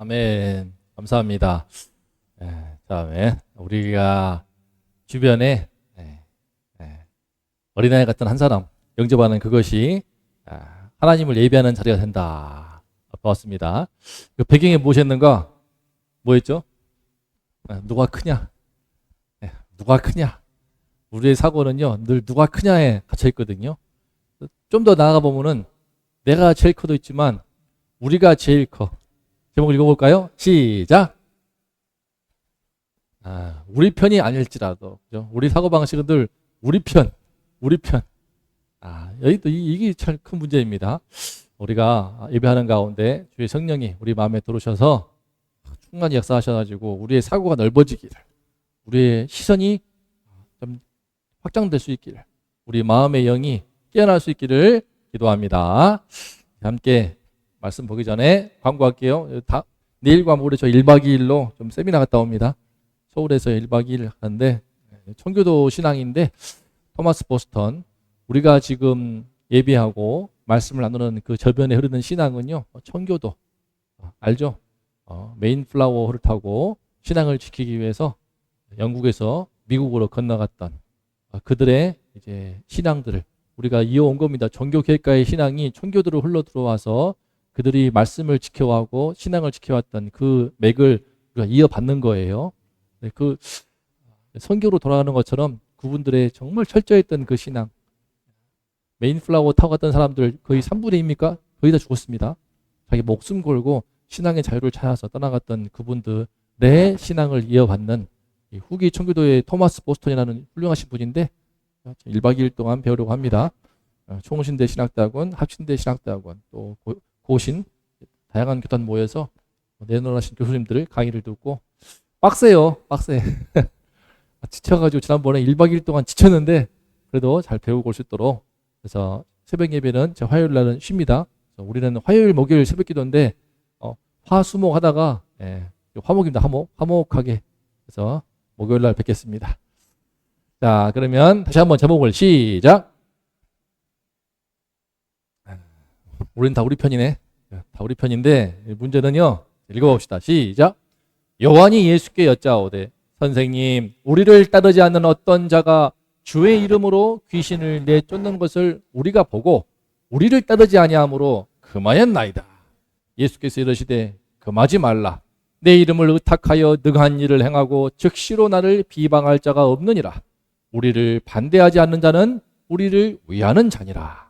아멘. 감사합니다. 다음에 우리가 주변에 어린아이 같은 한 사람 영접하는 그것이 하나님을 예배하는 자리가 된다. 봤습니다. 그 배경에 무엇이었는가? 뭐였죠? 누가 크냐? 누가 크냐? 우리의 사고는요, 늘 누가 크냐에 갇혀 있거든요. 좀 더 나아가 보면은 내가 제일 커도 있지만 우리가 제일 커. 제목 읽어볼까요? 시작. 우리 편이 아닐지라도, 그죠? 우리 사고방식은 늘 우리 편. 여기도 이게 참 큰 문제입니다. 우리가 예배하는 가운데 주의 성령이 우리 마음에 들어오셔서 충만히 역사하셔가지고 우리의 사고가 넓어지기를, 우리의 시선이 좀 확장될 수 있기를, 우리 마음의 영이 깨어날 수 있기를 기도합니다. 함께 말씀 보기 전에 광고할게요. 내일과 모레 저 1박 2일로 좀 세미나 갔다 옵니다. 서울에서 1박 2일 하는데 청교도 신앙인데 토마스 보스턴, 우리가 지금 예배하고 말씀을 나누는 그 저변에 흐르는 신앙은요, 청교도 알죠? 메인플라워를 타고 신앙을 지키기 위해서 영국에서 미국으로 건너갔던 그들의 이제 신앙들을 우리가 이어온 겁니다. 종교개혁가의 신앙이 청교도로 흘러 들어와서 그들이 말씀을 지켜오고 신앙을 지켜왔던 그 맥을 우리가 이어받는 거예요. 그 선교로 돌아가는 것처럼 그분들의 정말 철저했던 그 신앙, 메인플라워 타고 갔던 사람들 거의 3분의 2입니까? 거의 다 죽었습니다. 자기 목숨 걸고 신앙의 자유를 찾아서 떠나갔던 그분들의 신앙을 이어받는 후기 청교도의 토마스 보스턴이라는 훌륭하신 분인데 1박 2일 동안 배우려고 합니다. 총신대 신학대학원, 합신대 신학대학원, 또 고신, 다양한 교단 모여서 내노라신 교수님들 강의를 듣고 빡세요. 지쳐가지고 지난번에 1박 2일 동안 지쳤는데 그래도 잘 배우고 올 수 있도록, 그래서 새벽 예배는 제 화요일 날은 쉽니다. 우리는 화요일, 목요일 새벽 기도인데 화수목 하다가 화목입니다. 화목하게. 그래서 목요일 날 뵙겠습니다. 자, 그러면 다시 한번 제목을 시작. 우린 다 우리 편이네. 다 우리 편인데 문제는요, 읽어봅시다. 시작. 요한이 예수께 여짜오되 선생님, 우리를 따르지 않는 어떤 자가 주의 이름으로 귀신을 내쫓는 것을 우리가 보고 우리를 따르지 아니하므로 금하였나이다. 예수께서 이르시되 금하지 말라. 내 이름을 의탁하여 능한 일을 행하고 즉시로 나를 비방할 자가 없느니라. 우리를 반대하지 않는 자는 우리를 위하는 자니라.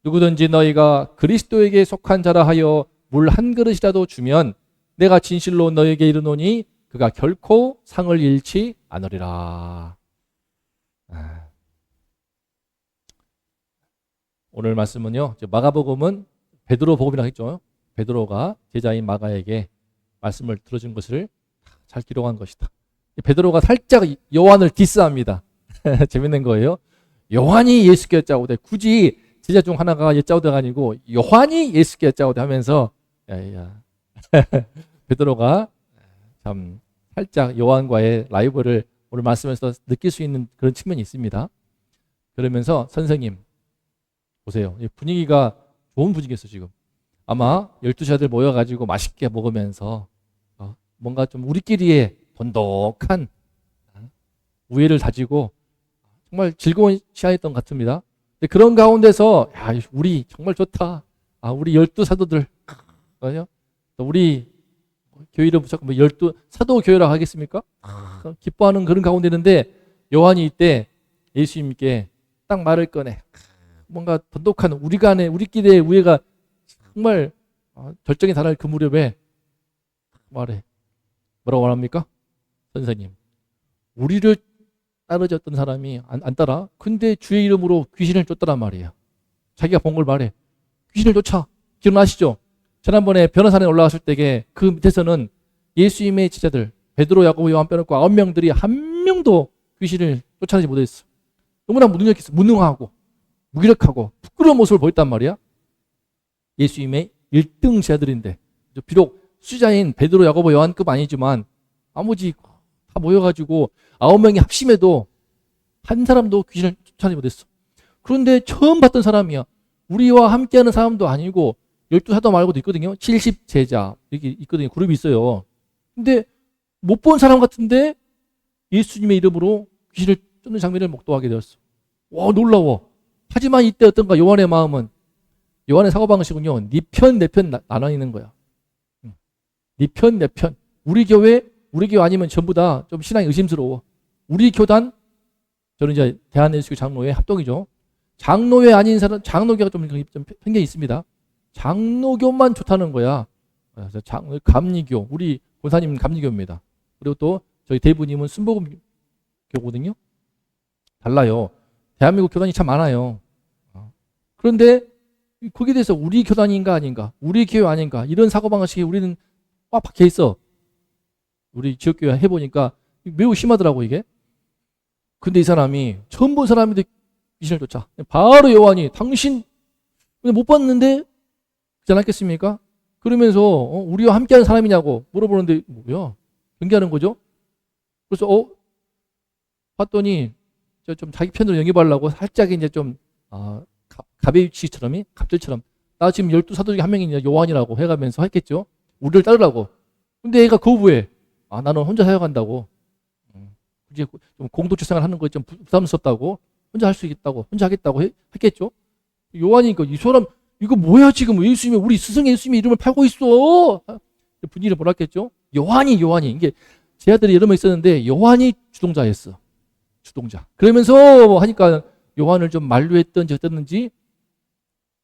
누구든지 너희가 그리스도에게 속한 자라 하여 물 한 그릇이라도 주면 내가 진실로 너에게 이르노니 그가 결코 상을 잃지 않으리라. 오늘 말씀은요, 마가복음은 베드로 복음이라고 했죠. 베드로가 제자인 마가에게 말씀을 들어준 것을 잘 기록한 것이다. 베드로가 살짝 요한을 디스합니다. 재밌는 거예요. 요한이 예수께 여짜오되, 굳이 제자 중 하나가 여짜오되가 아니고 요한이 예수께 여짜오되 하면서 베드로가 참 살짝 요한과의 라이벌을 오늘 말씀에서 느낄 수 있는 그런 측면이 있습니다. 그러면서 선생님 보세요. 분위기가 좋은 분위기였어 지금. 아마 12시아들 모여가지고 맛있게 먹으면서 뭔가 좀 우리끼리의 돈독한 우애를 다지고 정말 즐거운 시간이었던 것 같습니다. 근데 그런 가운데서 우리 정말 좋다. 우리 12사도들, 우리 교회 이름 붙잡고 12사도 교회라고 하겠습니까? 기뻐하는 그런 가운데 있는데 요한이 이때 예수님께 딱 말을 꺼내. 뭔가 돈독한 우리 간의 우리끼리의 우애가 정말 절정에 달할 그 무렵에 말해. 뭐라고 말합니까? 선생님, 우리를 따르졌던 사람이 안 따라. 근데 주의 이름으로 귀신을 쫓더란 말이에요. 자기가 본 걸 말해. 귀신을 쫓아. 기억나시죠? 지난번에 변호사에 올라갔을 때에 그 밑에서는 예수님의 제자들 베드로, 야고보, 요한 빼놓고 9명들이 한 명도 귀신을 쫓아내지 못했어. 너무나 무능하고 무기력하고 부끄러운 모습을 보였단 말이야. 예수님의 1등 제자들인데, 비록 수자인 베드로, 야고보, 요한급 아니지만 나머지 다 모여가지고 9명이 합심해도 한 사람도 귀신을 쫓아내지 못했어. 그런데 처음 봤던 사람이야. 우리와 함께하는 사람도 아니고 12사도 말고도 있거든요. 70제자 이렇게 있거든요. 그룹이 있어요. 근데 못 본 사람 같은데 예수님의 이름으로 귀신을 쫓는 장면을 목도하게 되었어. 와, 놀라워. 하지만 이때 어떤가 요한의 마음은, 요한의 사고방식은요, 네 편, 내 편 나눠 있는 거야. 네 편, 내 편. 우리 교회 아니면 전부 다 좀 신앙이 의심스러워. 우리 교단, 저는 이제 대한예수교 장로회 합동이죠. 장로회 아닌 사람, 장로교가 좀 편견이 있습니다. 장로교만 좋다는 거야. 그래서 감리교, 우리 권사님은 감리교입니다. 그리고 또 저희 대부님은 순복음교거든요. 달라요. 대한민국 교단이 참 많아요. 그런데 거기에 대해서 우리 교단인가 아닌가, 우리 교회 아닌가, 이런 사고방식이 우리는 꽉 박혀 있어. 우리 지역교회 해보니까 매우 심하더라고 이게. 근데 이 사람이 처음 본 사람인데 귀신을 쫓아. 바로 요한이 당신 못 봤는데 그렇지 않았겠습니까? 그러면서 우리와 함께하는 사람이냐고 물어보는데 뭐야? 경계하는 거죠. 그래서 봤더니 좀 자기 편으로 영입하려고 살짝 이제 좀 가베유치처럼 갑질처럼 나 지금 12사도 중에 한 명이냐 요한이라고 해가면서 했겠죠. 우리를 따르라고. 근데 얘가 거부해. 나는 혼자 사역한다고. 이제 좀 공동체 생활하는 거 좀 부담스럽다고. 혼자 할 수 있겠다고. 혼자 하겠다고 했겠죠. 요한이니까 이 사람 이거 뭐야 지금 예수님이 우리 스승 예수님의 이름을 팔고 있어. 분위기를 몰았겠죠. 요한이 이게 제 아들이 여러 명 있었는데 요한이 주동자였어. 주동자. 그러면서 하니까 요한을 좀 만류했던지 어땠는지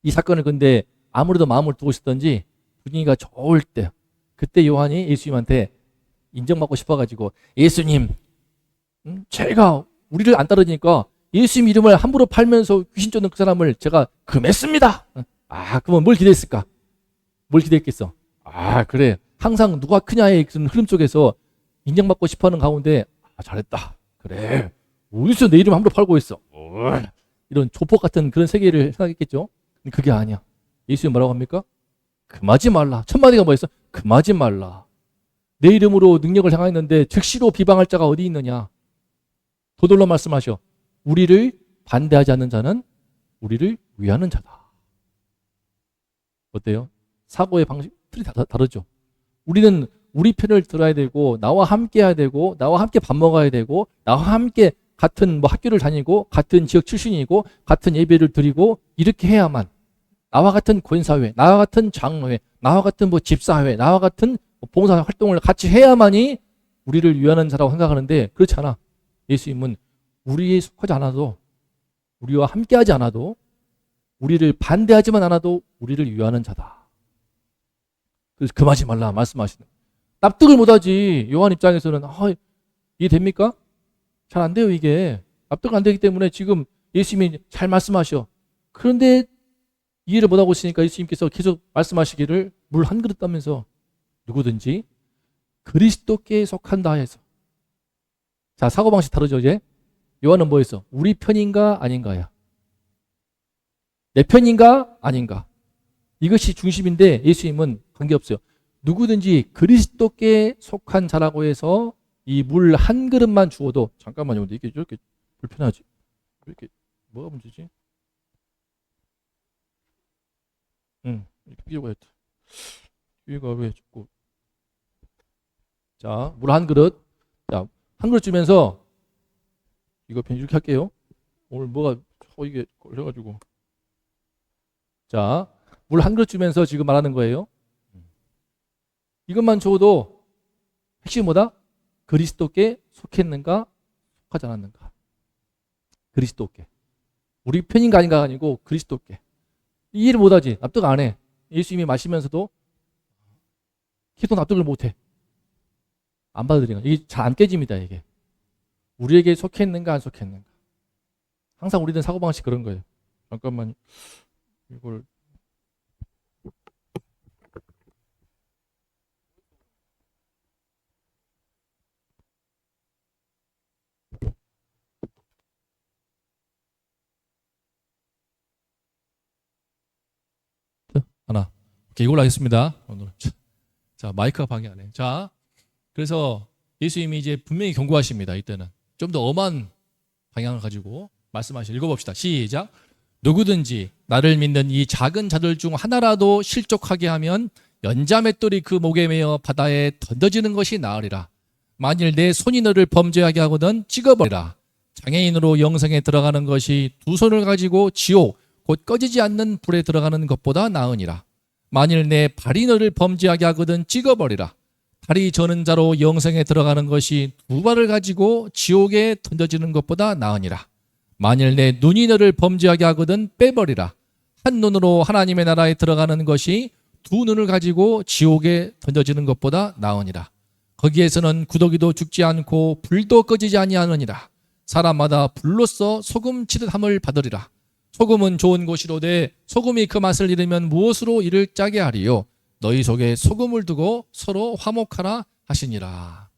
이 사건을 근데 아무래도 마음을 두고 있었던지 분위기가 좋을 때 그때 요한이 예수님한테 인정받고 싶어가지고 예수님 제가 우리를 안 따르니까 예수님 이름을 함부로 팔면서 귀신 쫓는 그 사람을 제가 금했습니다. 그러면 뭘 기대했을까? 뭘 기대했겠어? 그래. 항상 누가 크냐의 그런 흐름 속에서 인정받고 싶어하는 가운데 잘했다. 그래. 어디서 내 이름 함부로 팔고 있어? 이런 조폭 같은 그런 세계를 생각했겠죠. 근데 그게 아니야. 예수님 뭐라고 합니까? 금하지 말라. 첫 마디가 뭐였어? 금하지 말라. 내 이름으로 능력을 행하였는데 즉시로 비방할 자가 어디 있느냐? 도돌로 말씀하셔. 우리를 반대하지 않는 자는 우리를 위하는 자다. 어때요? 사고의 방식 틀이 다르죠. 우리는 우리 편을 들어야 되고 나와 함께 해야 되고 나와 함께 밥 먹어야 되고 나와 함께 같은 학교를 다니고 같은 지역 출신이고 같은 예배를 드리고 이렇게 해야만 나와 같은 권사회, 나와 같은 장로회, 나와 같은 집사회, 나와 같은 봉사 활동을 같이 해야만이 우리를 위하는 자라고 생각하는데 그렇지 않아. 예수님은 우리에 속하지 않아도 우리와 함께하지 않아도 우리를 반대하지만 않아도 우리를 위하는 자다. 그래서 금하지 말라 말씀하시는. 납득을 못하지. 요한 입장에서는 이해됩니까? 잘 안 돼요 이게. 납득 안 되기 때문에 지금 예수님이 잘 말씀하셔. 그런데 이해를 못하고 있으니까 예수님께서 계속 말씀하시기를 물 한 그릇 따면서 누구든지 그리스도께 속한다 해서. 자, 사고방식 다르죠 이제. 요한은 뭐였어? 우리 편인가 아닌가야. 내 편인가 아닌가. 이것이 중심인데 예수님은 관계없어요. 누구든지 그리스도께 속한 자라고 해서 이 물 한 그릇만 주어도 잠깐만요. 근데 이게 이렇게 불편하지? 이렇게 뭐가 문제지? 이렇게 필요가 있다. 위가 왜 자꾸. 자, 물 한 그릇. 자, 한 그릇 주면서 이거 그냥 이렇게 할게요. 오늘 뭐가 이게 걸려가지고. 자, 물 한 그릇 주면서 지금 말하는 거예요. 이것만 줘도 핵심이 뭐다? 그리스도께 속했는가 속하지 않았는가. 그리스도께. 우리 편인가 아닌가 아니고 그리스도께. 이해를 못하지. 납득 안 해. 예수님이 마시면서도 계속 납득을 못해. 안 받아들이는 거야. 이게 잘 안 깨집니다. 이게. 우리에게 속했는가 안 속했는가. 항상 우리는 사고방식 그런 거예요. 잠깐만 이걸 하나. 오케이, 이걸로 하겠습니다. 오늘. 자, 마이크가 방해 안 해. 자, 그래서 예수님이 이제 분명히 경고하십니다. 이때는 좀 더 엄한 방향을 가지고 말씀하시죠. 읽어봅시다. 시작. 누구든지 나를 믿는 이 작은 자들 중 하나라도 실족하게 하면 연자맷돌이 그 목에 매어 바다에 던져지는 것이 나으리라. 만일 내 손이 너를 범죄하게 하거든 찍어버리라. 장애인으로 영생에 들어가는 것이 두 손을 가지고 지옥 곧 꺼지지 않는 불에 들어가는 것보다 나으니라. 만일 내 발이 너를 범죄하게 하거든 찍어버리라. 다리 저는 자로 영생에 들어가는 것이 두 발을 가지고 지옥에 던져지는 것보다 나으니라. 만일 내 눈이 너를 범죄하게 하거든 빼버리라. 한 눈으로 하나님의 나라에 들어가는 것이 두 눈을 가지고 지옥에 던져지는 것보다 나으니라. 거기에서는 구더기도 죽지 않고 불도 꺼지지 아니하느니라. 사람마다 불로써 소금 치듯함을 받으리라. 소금은 좋은 것이로되 소금이 그 맛을 잃으면 무엇으로 이를 짜게 하리요. 너희 속에 소금을 두고 서로 화목하라 하시니라.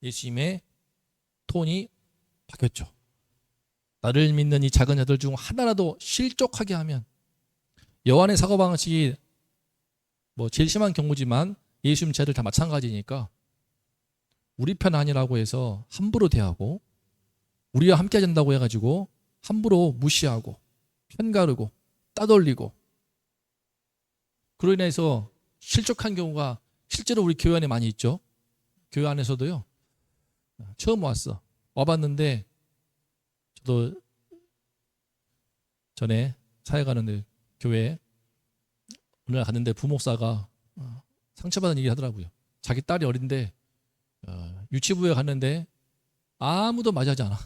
예수님의 톤이 바뀌었죠. 나를 믿는 이 작은 자들 중 하나라도 실족하게 하면, 여호와의 사고방식이 제일 심한 경우지만 예수님 죄를 다 마찬가지니까 우리 편 아니라고 해서 함부로 대하고 우리와 함께 된다고 해가지고 함부로 무시하고 편가르고 따돌리고, 그로 인해서 실족한 경우가 실제로 우리 교회 안에 많이 있죠. 교회 안에서도요. 처음 와봤는데 저도 전에 사회 가는데 교회에 오늘 갔는데 부목사가 상처받은 얘기 하더라고요. 자기 딸이 어린데 유치부에 갔는데 아무도 맞이하지 않아.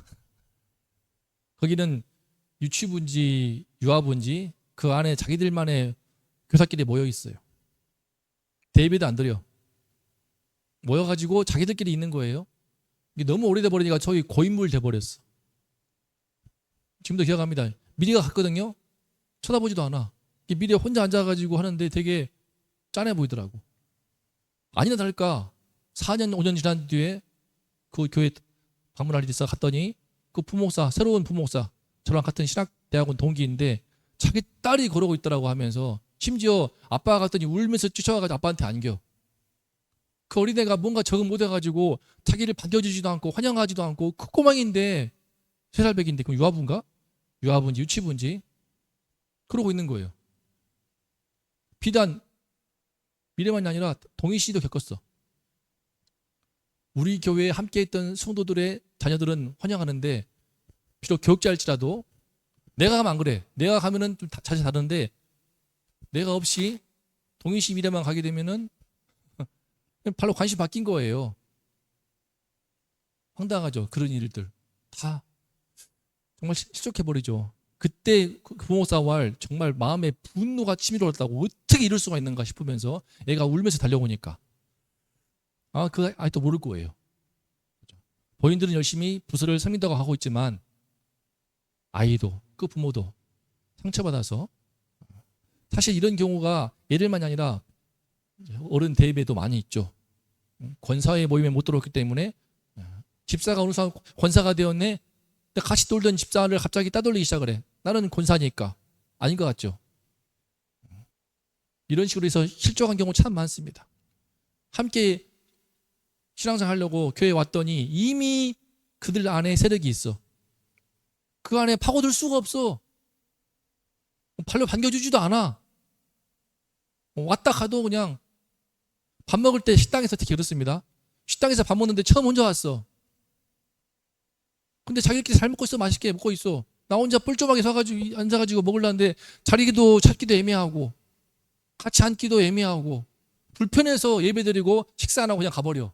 거기는 유치부인지 유아부인지 그 안에 자기들만의 교사끼리 모여 있어요. 대예배도 안 드려. 모여가지고 자기들끼리 있는 거예요. 이게 너무 오래돼 버리니까 저희 고인물 돼버렸어. 지금도 기억합니다. 미리가 갔거든요. 쳐다보지도 않아. 미리 혼자 앉아가지고 하는데 되게 짠해 보이더라고. 아니나 다를까 4년 5년 지난 뒤에 그 교회 방문할 일이 있어 갔더니 그 부목사, 새로운 부목사, 저랑 같은 신학대학원 동기인데 자기 딸이 그러고 있더라고 하면서, 심지어 아빠가 갔더니 울면서 쫓아가가지고 아빠한테 안겨. 그 어린애가 뭔가 적응 못해가지고 자기를 반겨주지도 않고 환영하지도 않고, 그 꼬망인데 3살 백인데 그럼 유아부인가? 유아부인지 유치부인지 그러고 있는 거예요. 비단 미래만이 아니라 동희 씨도 겪었어. 우리 교회에 함께했던 성도들의 자녀들은 환영하는데, 비록 교육자일지라도 내가 가면 안 그래. 내가 가면은 좀 자세 다른데 내가 없이 동희 씨 미래만 가게 되면은 발로 관심 바뀐 거예요. 황당하죠. 그런 일들 다 정말 실족해버리죠. 그때 그 부모사와 정말 마음에 분노가 치밀어올랐다고, 어떻게 이럴 수가 있는가 싶으면서 애가 울면서 달려오니까 그 아직도 모를 거예요. 본인들은 열심히 부서를 섬긴다고 하고 있지만 아이도 그 부모도 상처받아서, 사실 이런 경우가 얘들만이 아니라 어른 대입에도 많이 있죠. 권사회 모임에 못 들어왔기 때문에 집사가 어느 순간 권사가 되었네. 근데 같이 놀던 집사를 갑자기 따돌리기 시작을 해. 나는 권사니까. 아닌 것 같죠. 이런 식으로 해서 실족한 경우 참 많습니다. 함께 신앙생활 하려고 교회에 왔더니 이미 그들 안에 세력이 있어. 그 안에 파고들 수가 없어. 발로 반겨주지도 않아. 왔다 가도 그냥 밥 먹을 때 식당에서 특히 그렇습니다. 식당에서 밥 먹는데 처음 혼자 왔어. 근데 자기들끼리 잘 먹고 있어. 맛있게 먹고 있어. 나 혼자 뻘쭘하게 서가지고 앉아가지고 먹으려는데 자리도 찾기도 애매하고 같이 앉기도 애매하고 불편해서 예배드리고 식사 안 하고 그냥 가버려.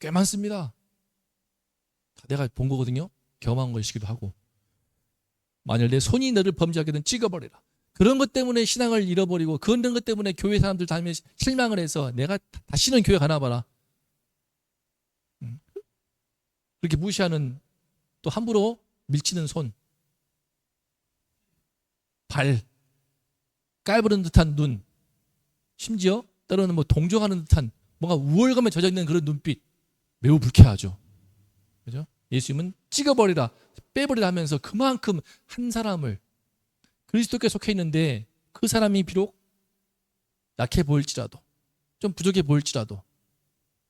꽤 많습니다. 내가 본 거거든요. 경험한 것이기도 하고. 만일 내 손이 너를 범죄하게 되면 찍어버려라. 그런 것 때문에 신앙을 잃어버리고, 그런 것 때문에 교회 사람들 다니면 실망을 해서 내가 다시는 교회 가나 봐라. 그렇게 무시하는, 또 함부로 밀치는 손, 발, 깔부른 듯한 눈, 심지어 때로는 동정하는 듯한 뭔가 우월감에 젖어 있는 그런 눈빛, 매우 불쾌하죠. 그죠? 예수님은 찍어버리라, 빼버리라 하면서 그만큼 한 사람을, 그리스도께 속해 있는데 그 사람이 비록 약해 보일지라도, 좀 부족해 보일지라도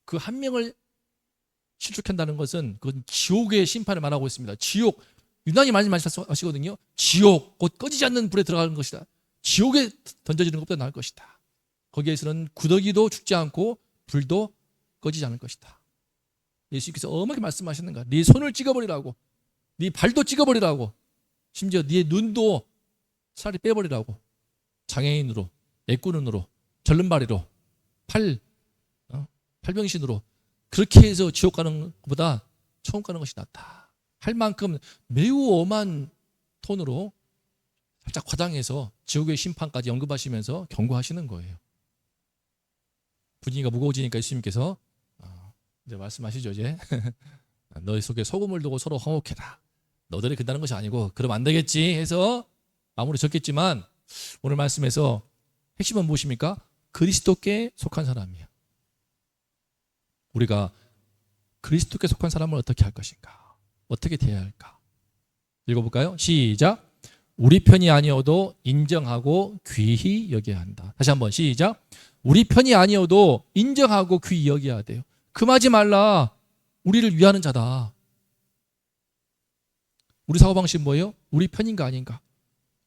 그 한 명을 실족한다는 것은 그건 지옥의 심판을 말하고 있습니다. 지옥, 유난히 많이 말씀하시거든요. 지옥, 곧 꺼지지 않는 불에 들어가는 것이다. 지옥에 던져지는 것보다 나을 것이다. 거기에서는 구더기도 죽지 않고 불도 꺼지지 않을 것이다. 예수님께서 엄하게 말씀하시는가? 네 손을 찍어버리라고, 네 발도 찍어버리라고, 심지어 네 눈도 차라리 빼버리라고. 장애인으로, 애꾸눈으로, 절름발이로, 팔병신으로 그렇게 해서 지옥 가는 것보다 천국 가는 것이 낫다 할 만큼 매우 엄한 톤으로 살짝 과장해서 지옥의 심판까지 언급하시면서 경고하시는 거예요. 분위기가 무거워지니까 예수님께서 이제 말씀하시죠. 이제 너희 속에 소금을 두고 서로 화목해라. 너들이 끝나는 것이 아니고 그러면 안 되겠지 해서 마무리 졌겠지만, 오늘 말씀에서 핵심은 무엇입니까? 그리스도께 속한 사람이야. 우리가 그리스도께 속한 사람을 어떻게 할 것인가? 어떻게 대해야 할까? 읽어볼까요? 시작. 우리 편이 아니어도 인정하고 귀히 여겨야 한다. 다시 한번 시작. 우리 편이 아니어도 인정하고 귀히 여겨야 돼요. 금하지 말라. 우리를 위하는 자다. 우리 사고방식은 뭐예요? 우리 편인가 아닌가?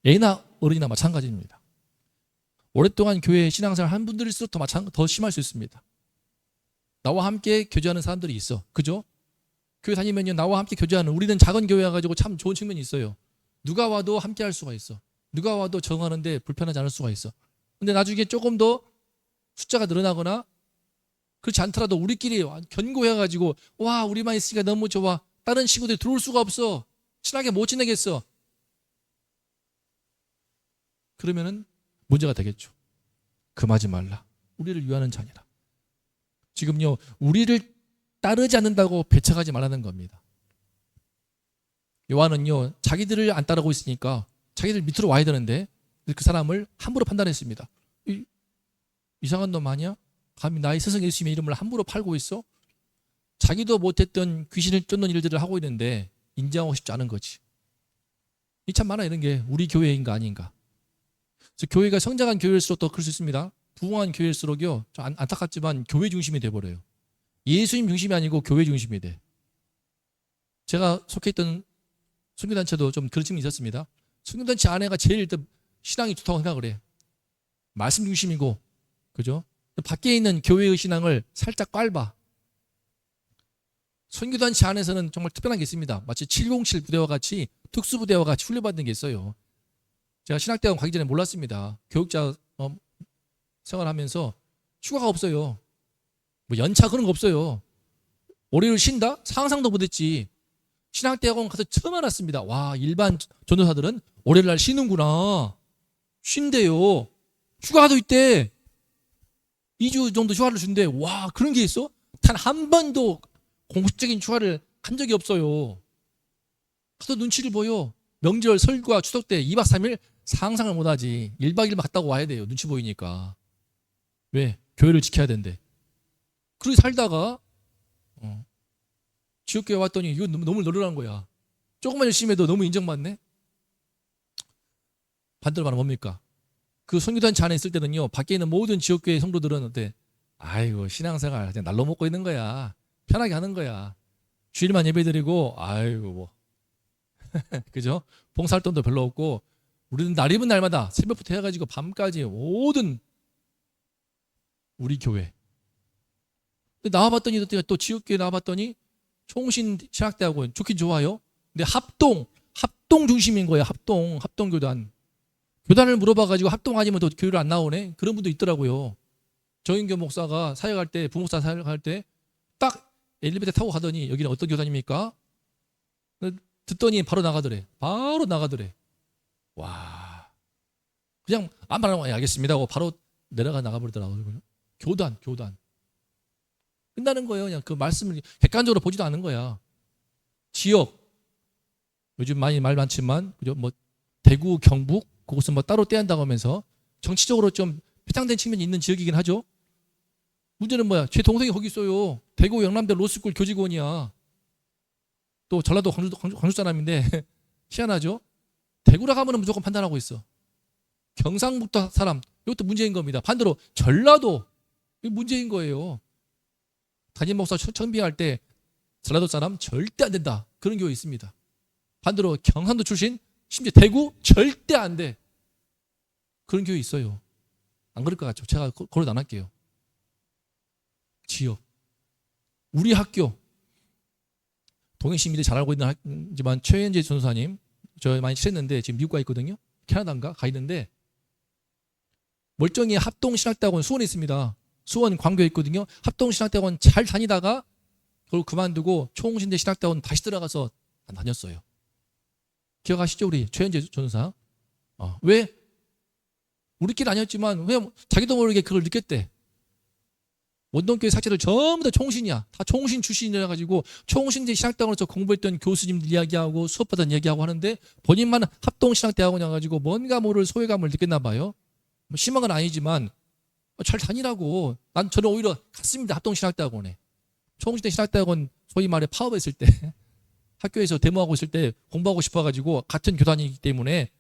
애나 어른이나 마찬가지입니다. 오랫동안 교회 신앙생활 한 분들일수록 더 심할 수 있습니다. 나와 함께 교제하는 사람들이 있어. 그죠? 교회 다니면요, 나와 함께 교제하는, 우리는 작은 교회여 가지고 참 좋은 측면이 있어요. 누가 와도 함께 할 수가 있어. 누가 와도 적응하는데 불편하지 않을 수가 있어. 근데 나중에 조금 더 숫자가 늘어나거나 그렇지 않더라도 우리끼리 견고해 가지고 와, 우리만 있으니까 너무 좋아. 다른 친구들이 들어올 수가 없어. 친하게 못 지내겠어. 그러면은 문제가 되겠죠. 금하지 말라. 우리를 위하는 자니라. 지금요, 우리를 따르지 않는다고 배척하지 말라는 겁니다. 요한은요, 자기들을 안 따르고 있으니까 자기들 밑으로 와야 되는데 그 사람을 함부로 판단했습니다. 이상한 놈 아니야? 감히 나의 스승 예수님의 이름을 함부로 팔고 있어? 자기도 못했던 귀신을 쫓는 일들을 하고 있는데 인정하고 싶지 않은 거지. 이 참 많아, 이런 게. 우리 교회인가 아닌가. 그래서 교회가 성장한 교회일수록 더 그럴 수 있습니다. 부흥한 교회일수록요, 좀 안타깝지만 교회 중심이 돼버려요. 예수님 중심이 아니고 교회 중심이 돼. 제가 속해 있던 선교단체도 좀 그런 측면이 있었습니다. 선교단체 안에가 제일 일단 신앙이 좋다고 생각을 해. 말씀 중심이고, 그죠? 밖에 있는 교회의 신앙을 살짝 깔봐. 선교단체 안에서는 정말 특별한 게 있습니다. 마치 707 부대와 같이, 특수부대와 같이 훈련받는 게 있어요. 제가 신학대학원 가기 전에 몰랐습니다. 교육자 생활하면서 휴가가 없어요. 뭐 연차 그런 거 없어요. 월요일 쉰다? 상상도 못했지. 신학대학원 가서 처음 알았습니다. 와, 일반 전도사들은 월요일 날 쉬는구나. 쉰대요. 휴가도 있대. 2주 정도 휴가를 준대. 와, 그런 게 있어? 단 한 번도 공식적인 휴가를 한 적이 없어요. 가서 눈치를 보여. 명절, 설과 추석 때 2박 3일 상상을 못하지. 1박 2일만 갔다고 와야 돼요. 눈치 보이니까. 왜? 교회를 지켜야 된대. 그렇게 살다가 지역교회 왔더니 이거 너무 널널한 거야. 조금만 열심히 해도 너무 인정받네. 반대로 말하면 뭡니까? 그 선교단체 안에 있을 때는요, 밖에 있는 모든 지역교회 성도들은 어때? 아이고, 신앙생활 그냥 날로 먹고 있는 거야. 편하게 하는 거야. 주일만 예배드리고, 아이고 뭐 그죠? 봉사활동도 별로 없고, 우리는 날이면 날마다 새벽부터 해가지고 밤까지 모든 우리 교회. 근데 나와봤더니 또 지역교회 나와봤더니 총신 신학대학원 좋긴 좋아요. 근데 합동 중심인 거예요. 합동교단. 교단을 물어봐가지고 합동 아니면 또 교회를 안 나오네. 그런 분도 있더라고요. 정인교 목사가 사역할 때, 부목사 사역할 때 딱 엘리베이터 타고 가더니 여기는 어떤 교단입니까? 듣더니 바로 나가더래. 와, 그냥 안 말하고 알겠습니다 하고 바로 나가버리더라고요. 교단. 끝나는 거예요. 그냥 그 말씀을 객관적으로 보지도 않는 거야. 지역, 요즘 많이 말 많지만, 그죠? 뭐 대구, 경북, 그것은 뭐 따로 떼한다고 하면서 정치적으로 좀 회장된 측면이 있는 지역이긴 하죠. 문제는 뭐야? 제 동생이 거기 있어요. 대구 영남대 로스쿨 교직원이야. 또 전라도 광주 사람인데 희한하죠? 대구라 가면은 무조건 판단하고 있어. 경상북도 사람, 이것도 문제인 겁니다. 반대로 전라도, 이거 문제인 거예요. 담임 목사 청빙할 때 전라도 사람 절대 안 된다. 그런 경우 있습니다. 반대로 경상도 출신, 심지어 대구 절대 안 돼. 그런 교회 있어요. 안 그럴 것 같죠? 제가 거론 안 할게요. 지역. 우리 학교. 동행 시민들이 잘 알고 있지만 최현재 전도사님, 저 많이 친했는데 지금 미국 가 있거든요. 캐나다인가 가 있는데 멀쩡히 합동신학대학원 수원에 있습니다. 수원 광교에 있거든요. 합동신학대학원 잘 다니다가 그걸 그만두고 총신대 신학대학원 다시 들어가서 다녔어요. 기억하시죠? 우리 최현재 전도사. 왜? 우리끼리 아니었지만 왜 자기도 모르게 그걸 느꼈대. 원동교회 사체를 전부 다 총신이야. 다 총신 출신이라 가지고 총신대 신학대학원에서 공부했던 교수님들 이야기하고 수업받은 이야기하고 하는데 본인만 합동신학대학원이라 가지고 뭔가 모를 소외감을 느꼈나 봐요. 뭐 심한 건 아니지만 잘 다니라고. 저는 오히려 갔습니다. 합동신학대학원에. 총신대 신학대학원 소위 말해 파업했을 때 학교에서 데모하고 있을 때 공부하고 싶어가지고 같은 교단이기 때문에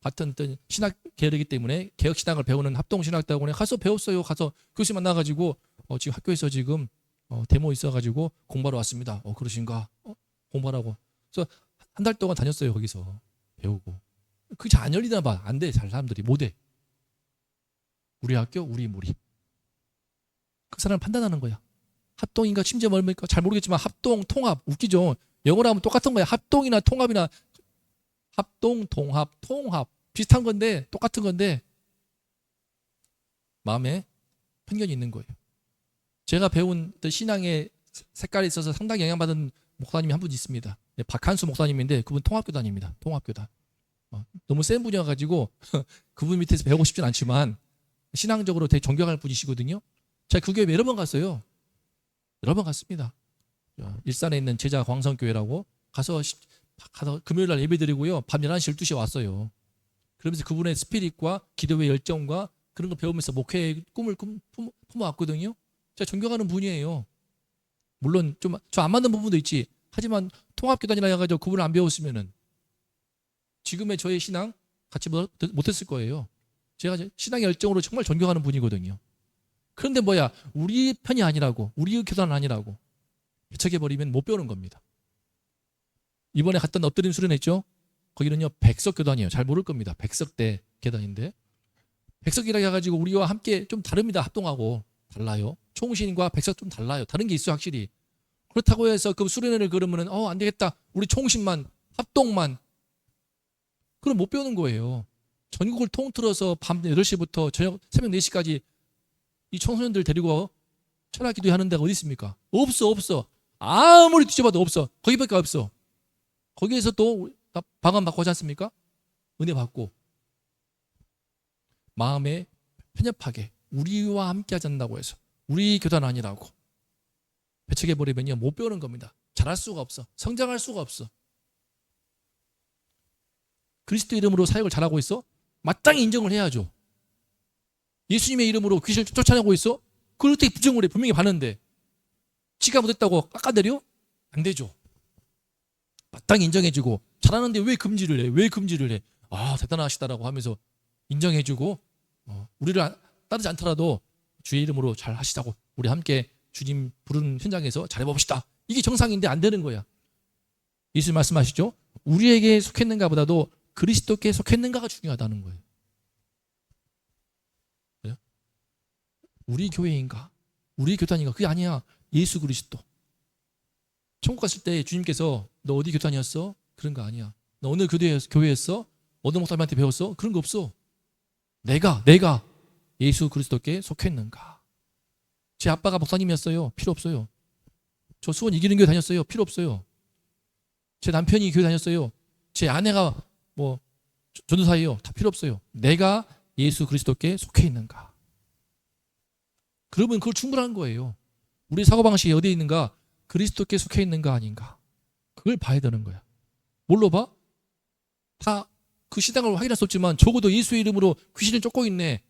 같은 신학 계열이기 때문에 개혁신학을 배우는 합동신학대학원에 가서 배웠어요. 가서 교수 만나가지고 지금 학교에서 지금 데모 있어가지고 공부하러 왔습니다. 그러신가? 공부하라고. 그래서 한 달 동안 다녔어요. 거기서 배우고. 그게 잘 안 열리나 봐. 안 돼. 잘 사람들이 못 해. 우리 학교 우리 무리. 그 사람을 판단하는 거야. 합동인가 심지어 뭡니까? 잘 모르겠지만 합동, 통합 웃기죠. 영어로 하면 똑같은 거야. 합동이나 통합이나 합동, 통합 비슷한 건데 똑같은 건데 마음에 편견이 있는 거예요. 제가 배운 신앙의 색깔이 있어서 상당히 영향받은 목사님이 한 분 있습니다. 박한수 목사님인데 그분 통합교단입니다. 통합교단. 너무 센 분이어가지고 그분 밑에서 배우고 싶진 않지만 신앙적으로 되게 존경할 분이시거든요. 제가 그 교회 여러 번 갔어요. 여러 번 갔습니다. 일산에 있는 제자 광성교회라고 가서 금요일 날 예배 드리고요. 밤 11시, 12시에 왔어요. 그러면서 그분의 스피릿과 기도의 열정과 그런 거 배우면서 목회의 꿈을 품어왔거든요. 제가 존경하는 분이에요. 물론 좀 저 안 맞는 부분도 있지. 하지만 통합교단이라 해가지고 그분을 안 배웠으면은 지금의 저의 신앙 같이 못했을 거예요. 제가 신앙의 열정으로 정말 존경하는 분이거든요. 그런데 뭐야, 우리 편이 아니라고, 우리 교단은 아니라고 해석해버리면 못 배우는 겁니다. 이번에 갔던 엎드림 수련했죠? 거기는요 백석교단이에요. 잘 모를 겁니다. 백석대 교단인데 백석이라 해가지고 우리와 함께 좀 다릅니다. 합동하고 달라요. 총신과 백석 좀 달라요. 다른 게 있어요 확실히. 그렇다고 해서 그 수련회를 그러면은 안 되겠다. 우리 총신만 합동만. 그럼 못 배우는 거예요. 전국을 통틀어서 밤 8시부터 저녁 새벽 4시까지 이 청소년들 데리고 철학 기도하는 데가 어디 있습니까? 없어. 아무리 뒤져봐도 없어. 거기밖에 없어. 거기에서 또 방언 받고 하지 않습니까? 은혜 받고. 마음에 편협하게 우리와 함께 하지 않는다고 해서 우리 교단 아니라고 배척해버리면요 못 배우는 겁니다. 잘할 수가 없어. 성장할 수가 없어. 그리스도 이름으로 사역을 잘하고 있어? 마땅히 인정을 해야죠. 예수님의 이름으로 귀신을 쫓아내고 있어? 그걸 어떻게 부정을 해? 분명히 봤는데 지가 못했다고 깎아내려? 안 되죠. 마땅히 인정해주고 잘하는데 왜 금지를 해? 왜 금지를 해? 대단하시다라고 하면서 인정해주고 우리를 따르지 않더라도 주의 이름으로 잘 하시자고 우리 함께 주님 부르는 현장에서 잘해봅시다. 이게 정상인데 안 되는 거야. 예수님 말씀하시죠? 우리에게 속했는가 보다도 그리스도께 속했는가가 중요하다는 거예요. 그래요? 우리 교회인가? 우리 교단인가? 그게 아니야. 예수 그리스도. 천국 갔을 때 주님께서 너 어디 교단이었어? 그런 거 아니야. 너 어느 교회였어? 어느 목사님한테 배웠어? 그런 거 없어. 내가 예수 그리스도께 속했는가? 제 아빠가 목사님이었어요. 필요 없어요. 저 수원 이기는 교회 다녔어요. 필요 없어요. 제 남편이 교회 다녔어요. 제 아내가 전도사예요. 다 필요 없어요. 내가 예수 그리스도께 속해 있는가? 그러면 그걸 충분한 거예요. 우리 사고방식이 어디에 있는가? 그리스도께 속해 있는가 아닌가? 그걸 봐야 되는 거야. 뭘로 봐? 다 그 신앙을 확인할 수 없지만 적어도 예수의 이름으로 귀신을 쫓고 있네.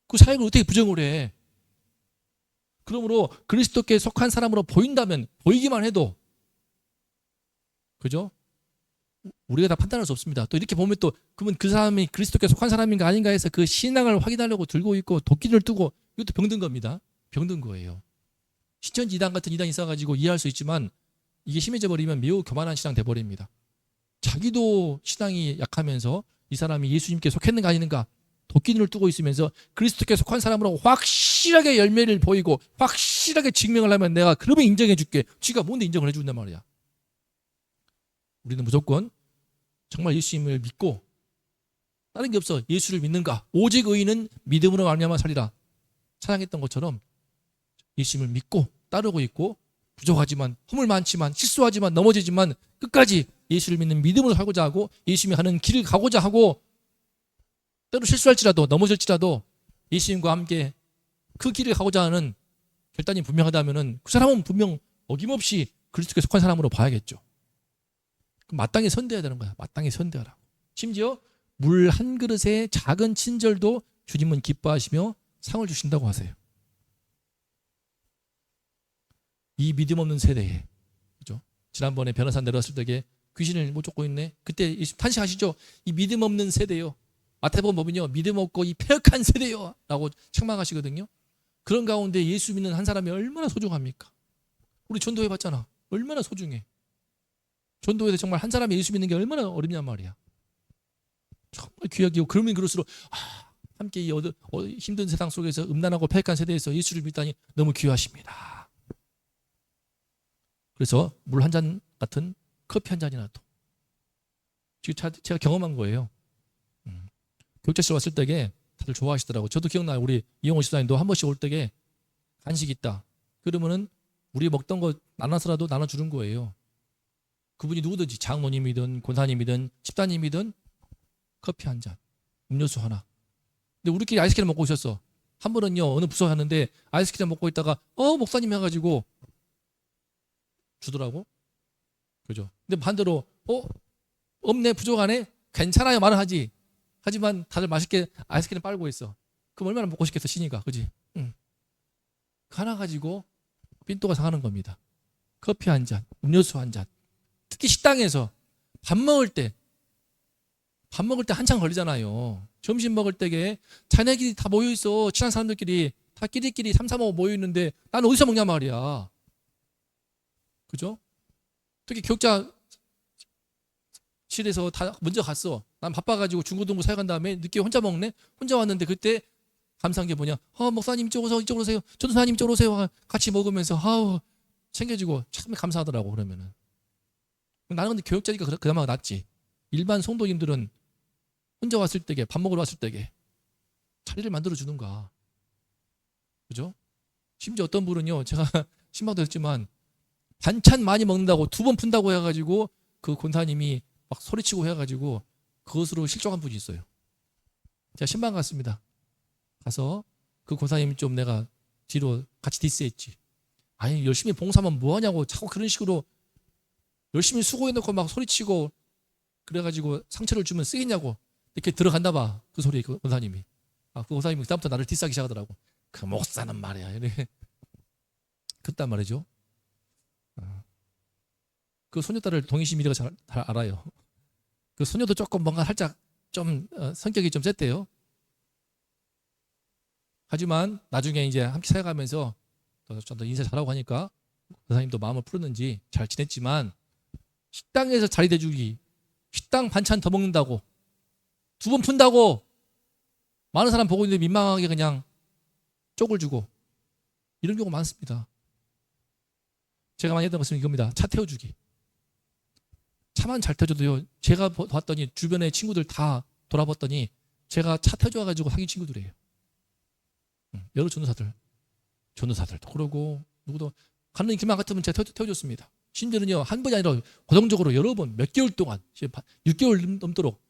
그 사역을 어떻게 부정을 해? 그러므로 그리스도께 속한 사람으로 보인다면 보이기만 해도 그죠? 우리가 다 판단할 수 없습니다. 또 이렇게 보면 또 그러면 그 사람이 그리스도께 속한 사람인가 아닌가 해서 그 신앙을 확인하려고 들고 있고 도끼를 두고 이것도 병든 겁니다. 병든 거예요. 신천지 이단 같은 이단이 있어가지고 이해할 수 있지만 이게 심해져 버리면 매우 교만한 신앙 돼버립니다. 자기도 신앙이 약하면서 이 사람이 예수님께 속했는가 아닌가 도끼눈을 뜨고 있으면서 그리스도께 속한 사람으로 확실하게 열매를 보이고 확실하게 증명을 하면 내가 그러면 인정해 줄게. 지가 뭔데 인정을 해준단 말이야. 우리는 무조건 정말 예수님을 믿고 다른 게 없어. 예수를 믿는가? 오직 의인은 믿음으로 말미암아 살리라. 찬양했던 것처럼 예수님을 믿고 따르고 있고 부족하지만 허물 많지만 실수하지만 넘어지지만 끝까지 예수를 믿는 믿음으로 살고자 하고 예수님이 하는 길을 가고자 하고 때로 실수할지라도 넘어질지라도 예수님과 함께 그 길을 가고자 하는 결단이 분명하다면 그 사람은 분명 어김없이 그리스도께 속한 사람으로 봐야겠죠. 마땅히 선대해야 되는 거야. 마땅히 선대하라고. 심지어 물 한 그릇의 작은 친절도 주님은 기뻐하시며 상을 주신다고 하세요. 이 믿음 없는 세대에, 그죠? 지난번에 변호사 내려왔을 때에 귀신을 못 쫓고 있네. 그때 탄식하시죠. 이 믿음 없는 세대요. 마태복음 보면요, 믿음 없고 이 패역한 세대요 라고 책망하시거든요. 그런 가운데 예수 믿는 한 사람이 얼마나 소중합니까? 우리 전도해 봤잖아. 얼마나 소중해. 전도에서 정말 한 사람이 예수 믿는 게 얼마나 어렵냔 말이야. 정말 귀하고 그러면 그럴수록 함께 이 힘든 세상 속에서 음란하고 패역한 세대에서 예수를 믿다니 너무 귀하십니다. 그래서 물 한 잔 같은 커피 한 잔이라도. 지금 제가 경험한 거예요. 교육자실 왔을 때에 다들 좋아하시더라고요. 저도 기억나요. 우리 이용호 집사님도 한 번씩 올 때에 간식 있다. 그러면은 우리 먹던 거 나눠서라도 나눠주는 거예요. 그분이 누구든지 장모님이든 권사님이든 집사님이든 커피 한 잔, 음료수 하나. 근데 우리끼리 아이스크림 먹고 있었어. 한 번은요 어느 부서 갔는데 아이스크림 먹고 있다가 목사님 해가지고 주더라고. 그죠? 근데 반대로 없네 부족하네 괜찮아요 말은 하지. 하지만 다들 맛있게 아이스크림 빨고 있어. 그럼 얼마나 먹고 싶겠어 신이가. 그지? 응. 하나 가지고 삔또가 상하는 겁니다. 커피 한 잔, 음료수 한 잔. 특히 식당에서 밥 먹을 때 한참 걸리잖아요. 점심 먹을 때에 자네끼리 다 모여있어. 친한 사람들끼리 다 끼리끼리 3, 4, 5 모여있는데 나는 어디서 먹냐 말이야. 그죠? 특히 교육자실에서 다 먼저 갔어. 난 바빠가지고 중고등부 사역한 다음에 늦게 혼자 먹네. 혼자 왔는데 그때 감사한 게 뭐냐. 목사님 이쪽으로 오세요. 전도사님 이쪽으로 오세요. 같이 먹으면서 챙겨주고 참 감사하더라고. 그러면은 나는 근데 교육자니까 그나마 낫지. 일반 성도님들은 혼자 왔을 때게 밥 먹으러 왔을 때게 자리를 만들어 주는가. 그죠? 심지어 어떤 분은요, 제가 신방도 했지만 반찬 많이 먹는다고 2번 푼다고 해가지고 그 권사님이 막 소리치고 해가지고 그것으로 실족한 분이 있어요. 제가 신방 갔습니다. 가서 그 권사님 좀 내가 뒤로 같이 디스했지. 아니 열심히 봉사하면 뭐하냐고 자꾸 그런 식으로 열심히 수고해놓고 막 소리치고 그래가지고 상처를 주면 쓰겠냐고 이렇게 들어갔나 봐. 그 소리 그 권사님이. 그 권사님이 그다음부터 나를 디스하기 시작하더라고. 그 목사는 말이야. 이래. 그딴 말이죠. 그 소녀딸을 동의시미리가 잘 알아요. 그 소녀도 조금 뭔가 살짝 좀 성격이 좀 셌대요. 하지만 나중에 이제 함께 살아가면서 좀 더 인사 잘하고 하니까 권사님도 마음을 풀었는지 잘 지냈지만 식당에서 자리 대주기, 식당 반찬 더 먹는다고 2번 푼다고 많은 사람 보고 있는데 민망하게 그냥 쪽을 주고 이런 경우 많습니다. 제가 많이 했던 것은 이겁니다. 차 태워주기. 차만 잘 태워줘도요. 제가 봤더니 주변에 친구들 다 돌아봤더니 제가 차 태워줘가지고 사귄 친구들이에요. 여러 전도사들도 그러고 누구도 가는 길만 같으면 제가 태워줬습니다. 심지어는요 한 번이 아니라 고정적으로 여러 번 몇 개월 동안 6개월 넘도록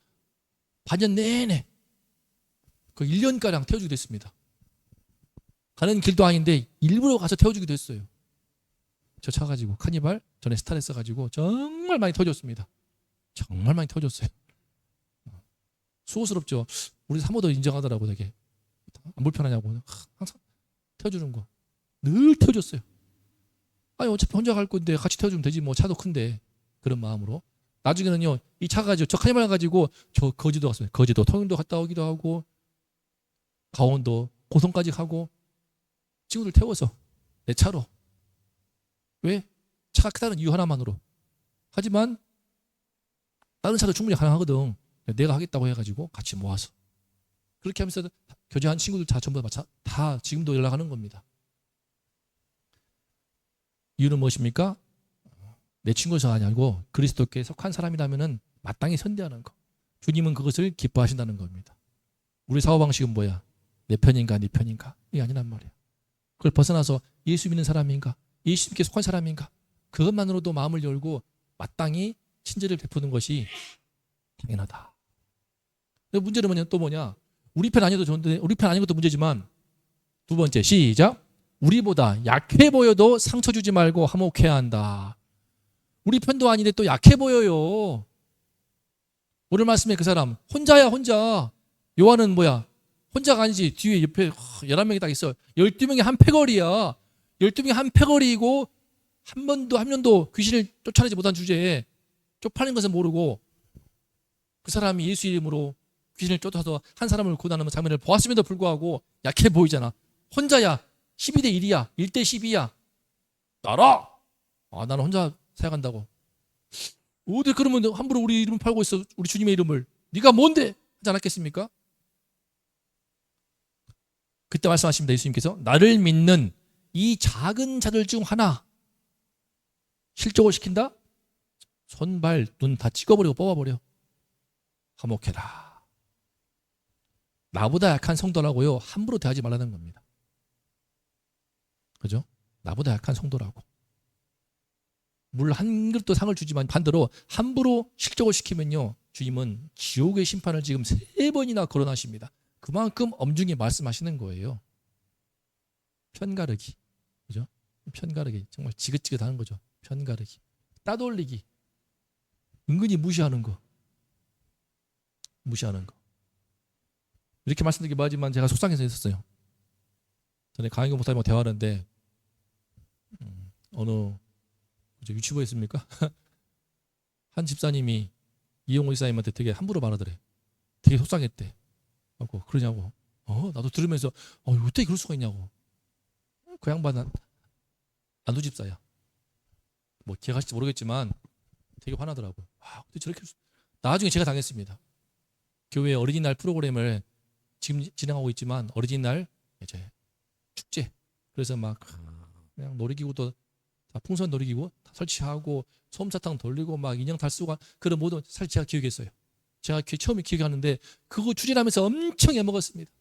반년 내내 그 1년가량 태워주기도 했습니다. 가는 길도 아닌데 일부러 가서 태워주기도 했어요. 저 차 가지고 카니발 전에 스타렉스 가지고 정말 많이 태워줬습니다. 정말 많이 태워줬어요. 수고스럽죠. 우리 사모도 인정하더라고. 되게 안 불편하냐고. 항상 태워주는 거 늘 태워줬어요. 아니 어차피 혼자 갈 건데 같이 태워주면 되지 뭐 차도 큰데. 그런 마음으로 나중에는요 이 차 가지고 저 카니발 가지고 저 거제도 갔어요. 거제도 통영도 갔다 오기도 하고 강원도 고성까지 가고 친구들 태워서 내 차로. 왜? 차가 크다는 이유 하나만으로. 하지만 다른 차도 충분히 가능하거든. 내가 하겠다고 해가지고 같이 모아서 그렇게 하면서 교제한 친구들 다 전부 다 지금도 연락하는 겁니다. 이유는 무엇입니까? 내 친구가 아니고 그리스도께 속한 사람이라면 마땅히 선대하는 거. 주님은 그것을 기뻐하신다는 겁니다. 우리 사고방식은 뭐야? 내 편인가 네 편인가? 이게 아니란 말이야. 그걸 벗어나서 예수 믿는 사람인가? 예수님께 속한 사람인가? 그것만으로도 마음을 열고 마땅히 친절을 베푸는 것이 당연하다. 문제는 또 뭐냐? 우리 편 아니어도 좋은데 우리 편 아닌 것도 문제지만 두 번째 시작. 우리보다 약해 보여도 상처 주지 말고 화목해야 한다. 우리 편도 아닌데 또 약해 보여요. 오늘 말씀에 그 사람 혼자야 혼자. 요한은 뭐야? 혼자가 아니지. 뒤에 옆에 11명이 딱 있어. 12명이 한 패거리야. 12명이 한 패거리이고 한 년도 귀신을 쫓아내지 못한 주제에 쪽팔린 것을 모르고 그 사람이 예수 이름으로 귀신을 쫓아서 한 사람을 고난하는 장면을 보았음에도 불구하고 약해 보이잖아. 혼자야. 12대 1이야. 1대 12야. 나라! 나는 혼자 사역한다고. 어디 그러면 함부로 우리 이름 팔고 있어. 우리 주님의 이름을. 네가 뭔데? 하지 않았겠습니까? 그때 말씀하십니다. 예수님께서 나를 믿는 이 작은 자들 중 하나 실족을 시킨다? 손, 발, 눈 다 찍어버리고 뽑아버려. 화목해라. 나보다 약한 성도라고요. 함부로 대하지 말라는 겁니다. 그죠? 나보다 약한 성도라고. 물 한 그릇도 상을 주지만 반대로 함부로 실족을 시키면요. 주님은 지옥의 심판을 지금 3번이나 거론하십니다. 그만큼 엄중히 말씀하시는 거예요. 편가르기. 그죠? 편가르기. 정말 지긋지긋하는 거죠. 편가르기. 따돌리기. 은근히 무시하는 거. 무시하는 거. 이렇게 말씀드리기 뭐하지만 제가 속상해서 했었어요. 전에 강희경 목사님하고 대화하는데 어느 유튜버였습니까? 한 집사님이 이용호 집사님한테 되게 함부로 말하더래. 되게 속상했대. 하고 그러냐고. 나도 들으면서 어떻게 그럴 수가 있냐고. 그 양반은 안두 집사야. 뭐 기억하실지 모르겠지만 되게 화나더라고요. 근데 저렇게 나중에 제가 당했습니다. 교회 어린이날 프로그램을 지금 진행하고 있지만 어린이날 이제 축제. 그래서 막 그냥 놀이기구도 다 풍선 놀이기구 다 설치하고 솜사탕 돌리고 막 인형 달 쓰고 그런 모든 제가 기억했어요. 제가 처음에 기억하는데 그거 추진하면서 엄청 애먹었습니다.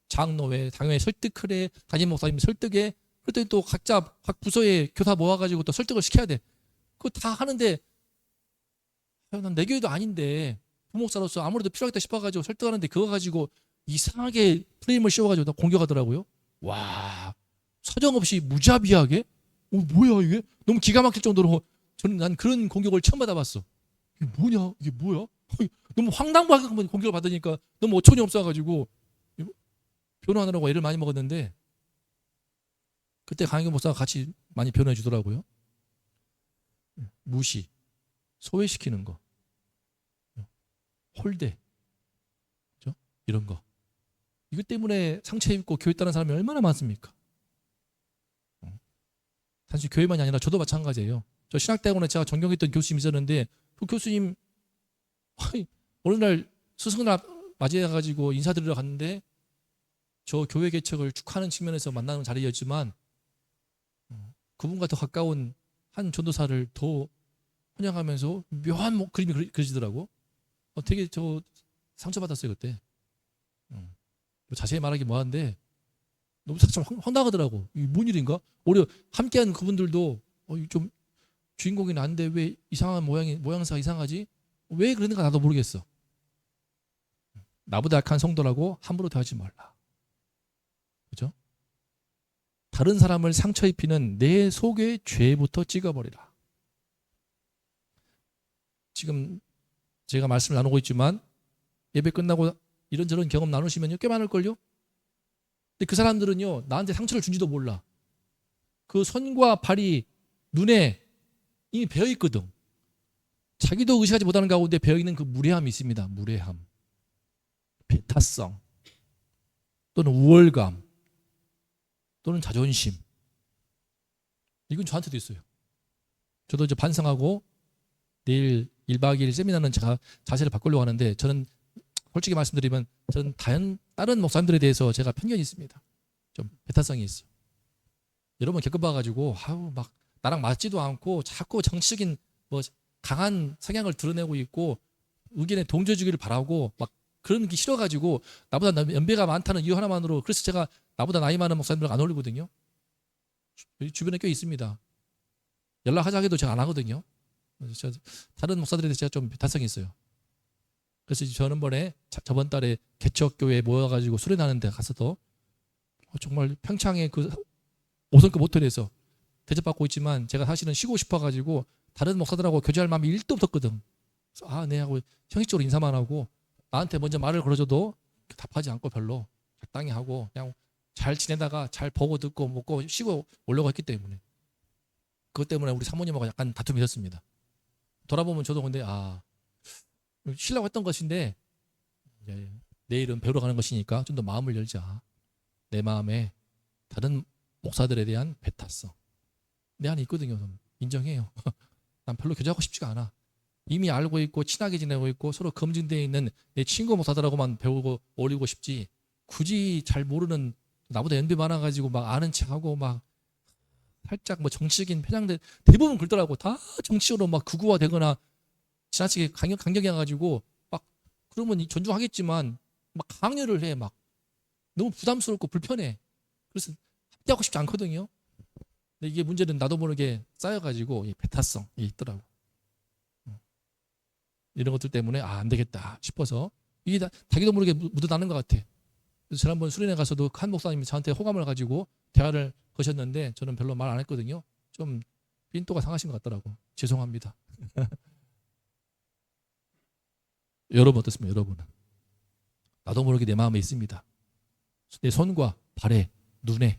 장로회, 당회 설득하래, 담임 목사님 설득해. 그랬더니 또 각자 각 부서에 교사 모아가지고 또 설득을 시켜야 돼. 그거 다 하는데 난 내 교회도 아닌데 부목사로서 아무래도 필요하겠다 싶어가지고 설득하는데 그거 가지고 이상하게 프레임을 씌워가지고 나 공격하더라고요. 와, 사정없이 무자비하게? 뭐야 이게? 너무 기가 막힐 정도로 난 그런 공격을 처음 받아봤어. 이게 뭐냐? 이게 뭐야? 너무 황당하게 공격을 받으니까 너무 어처구니 없어가지고 변호하느라고 애를 많이 먹었는데 그때 강희경 목사가 같이 많이 변호해 주더라고요. 무시, 소외시키는 거, 홀대, 그죠? 이런 거. 이것 때문에 상처 입고 교회 따르는 사람이 얼마나 많습니까? 단지 교회만이 아니라 저도 마찬가지예요. 저 신학대학원에 제가 존경했던 교수님 있었는데 그 교수님 어느 날 스승을 맞이해가지고 인사드리러 갔는데 저 교회 개척을 축하하는 측면에서 만나는 자리였지만 그분과 더 가까운 한 전도사를 더 환영하면서 묘한 그림이 그려지더라고. 되게 저 상처받았어요 그때. 자세히 말하기 뭐한데 너무 참 황당하더라고. 이게 뭔 일인가? 오히려 함께한 그분들도 좀 주인공이 난데 왜 이상한 모양새가 이상하지? 왜 그러는가 나도 모르겠어. 나보다 약한 성도라고 함부로 대하지 말라. 그죠? 다른 사람을 상처 입히는 내 속의 죄부터 찍어버리라. 지금 제가 말씀을 나누고 있지만 예배 끝나고 이런저런 경험 나누시면 꽤 많을걸요? 근데 그 사람들은요 나한테 상처를 준지도 몰라. 그 손과 발이 눈에 이미 배어있거든. 자기도 의식하지 못하는 가운데 배어있는 그 무례함이 있습니다. 무례함, 배타성, 또는 우월감, 또는 자존심. 이건 저한테도 있어요. 저도 이제 반성하고 내일 1박 2일 세미나는 제가 자세를 바꾸려고 하는데 저는 솔직히 말씀드리면 저는 다른 목사님들에 대해서 제가 편견이 있습니다. 좀 배타성이 있어요. 여러분 겪어봐가지고 막 나랑 맞지도 않고 자꾸 정치적인 뭐 강한 성향을 드러내고 있고 의견에 동조해주기를 바라고 막 그런 게 싫어가지고 나보다 연배가 많다는 이유 하나만으로 그래서 제가 나보다 나이 많은 목사님들 안 어울리거든요. 주변에 꽤 있습니다. 연락하자 해도 제가 안 하거든요. 그래서 다른 목사들에 대해서 제가 좀 배타성이 있어요. 그래서 저번에 저번 달에 개척교회에 모여가지고 수련하는 데 가서도 정말 평창에 그 5성급 호텔에서 대접받고 있지만 제가 사실은 쉬고 싶어가지고 다른 목사들하고 교제할 마음이 1도 없었거든. 그래서 네 하고 형식적으로 인사만 하고 나한테 먼저 말을 걸어줘도 답하지 않고 별로 적당히 하고 그냥 잘 지내다가 잘 보고 듣고 먹고 쉬고 오려고 했기 때문에 그것 때문에 우리 사모님하고 약간 다툼이 있었습니다. 돌아보면 저도 근데 쉬려고 했던 것인데 이제 내일은 배우러 가는 것이니까 좀 더 마음을 열자. 내 마음에 다른 목사들에 대한 배타성 내 안에 있거든요. 인정해요. 난 별로 교제하고 싶지가 않아. 이미 알고 있고 친하게 지내고 있고 서로 검증되어 있는 내 친구 목사들하고만 배우고 어울리고 싶지 굳이 잘 모르는 나보다 연배 많아가지고 막 아는 척하고 막 살짝 뭐 정치적인 편향들 대부분 그러더라고. 다 정치적으로 막 극우화되거나 지나치게 강경해가지고 막 그러면 존중하겠지만 막 강요를 해. 막 너무 부담스럽고 불편해. 그래서 합의하고 싶지 않거든요. 근데 이게 문제는 나도 모르게 쌓여가지고 이 배타성이 있더라고. 이런 것들 때문에 안 되겠다 싶어서 이게 자기도 모르게 묻어나는 것 같아. 그래서 지난번 수련회 가서도 한 목사님이 저한테 호감을 가지고 대화를 거셨는데 저는 별로 말 안 했거든요. 좀 삔또가 상하신 것 같더라고. 죄송합니다. 여러분 어떻습니까? 여러분은 나도 모르게 내 마음에 있습니다. 내 손과 발에 눈에.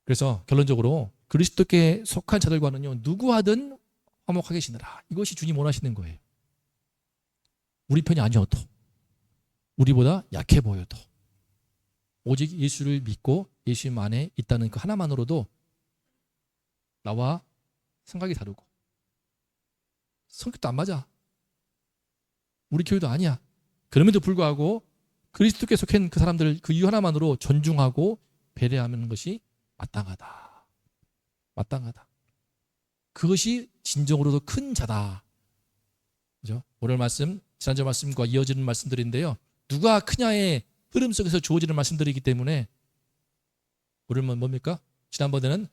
그래서 결론적으로 그리스도께 속한 자들과는요 누구하든 화목하게 지내라. 이것이 주님 원하시는 거예요. 우리 편이 아니어도 우리보다 약해 보여도 오직 예수를 믿고 예수님 안에 있다는 그 하나만으로도 나와 생각이 다르고 성격도 안 맞아. 우리 교회도 아니야. 그럼에도 불구하고 그리스도께 속한 그 사람들을 그 이유 하나만으로 존중하고 배려하는 것이 마땅하다. 마땅하다. 그것이 진정으로도 큰 자다. 그죠? 오늘 말씀, 지난주 말씀과 이어지는 말씀들인데요. 누가 크냐의 흐름 속에서 주어지는 말씀들이기 때문에 오늘은 뭡니까? 지난번에는